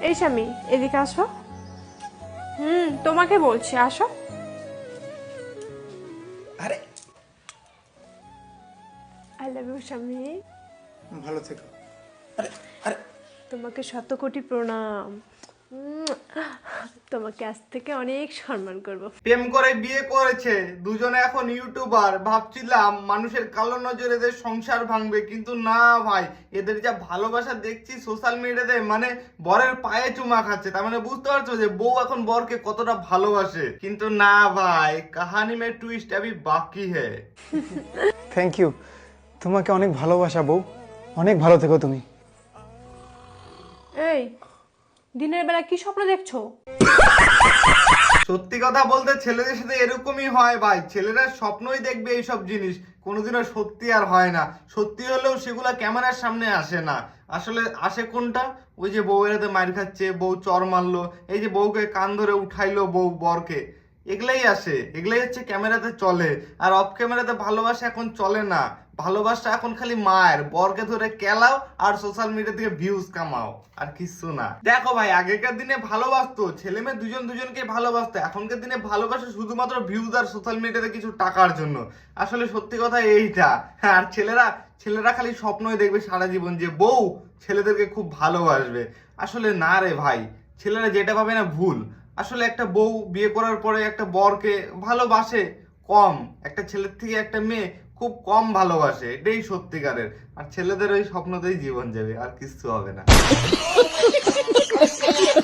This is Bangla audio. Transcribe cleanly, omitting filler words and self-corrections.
এই স্বামী, এদিকে আসো। তোমাকে বলছি, আসো। আরে আই লাভ ইউ স্বামী। ভালো থেকো। আরে আরে তোমাকে শত কোটি প্রণাম। তোমাকে আজ থেকে অনেক সম্মান করব। প্রেম করে বিয়ে করেছে, দুজনে এখন ইউটিউবার। ভাবছিলাম মানুষের কালো নজরে এদের সংসার ভাঙবে, কিন্তু না ভাই, এদের যা ভালোবাসা দেখছি সোশ্যাল মিডিয়াতে, মানে বরের পায়ে চুমা খাচ্ছে। তার মানে বুঝতে পারছো যে বউ এখন বরকে কতটা ভালোবাসে। কিন্তু না ভাই, কাহানি মে টুইস্ট আবি বাকি হ্যায়। থ্যাংক ইউ, তোমাকে অনেক ভালোবাসা বউ, অনেক ভালো থেকো তুমি। এই, দিনের বেলা কি স্বপ্ন দেখছো? সত্যি কথা বলতে ছেলেদের সাথে এরকমই হয় ভাই, ছেলেরা স্বপ্নই দেখবে এইসব জিনিস, কোনোদিনও সত্যি আর হয় না। সত্যি হলেও সেগুলা ক্যামেরার সামনে আসে না। আসলে আসে কোনটা? ওই যে বউয়ের হাতে মার খাচ্ছে, বউ চর মারলো, এই যে বউকে কান ধরে উঠাইলো বউ বরকে, এগুলাই আসে, এগুলাই হচ্ছে ক্যামেরাতে চলে। আর অফ ক্যামেরাতে ভালোবাসা এখন চলে না। ভালোবাসা এখন খালি মায়ের বরকে ধরে কেলাও আর সোশ্যাল মিডিয়া থেকে ভিউজ কামাও, আর কিছু না। দেখো ভাই, আগেকার দিনে ভালোবাসতো ছেলে মেয়ে দুজন দুজনকে ভালোবাসতো, এখনকার দিনে ভালোবাসা শুধুমাত্র ভিউজ আর সোশ্যাল মিডিয়াতে কিছু টাকার জন্য। আসলে সত্যি কথা এইটা। হ্যাঁ, আর ছেলেরা খালি স্বপ্নই দেখবে সারা জীবন যে বউ ছেলেদেরকে খুব ভালোবাসবে। আসলে না রে ভাই, ছেলেরা যেটা ভাবে না ভুল। আসলে একটা বউ বিয়ে করার পরে একটা বরকে ভালোবাসে কম, একটা ছেলের থেকে একটা মেয়ে খুব কম ভালোবাসে, এটাই সত্যিকারের। আর ছেলেদের ওই স্বপ্নতেই জীবন যাবে, আর কিছু হবে না।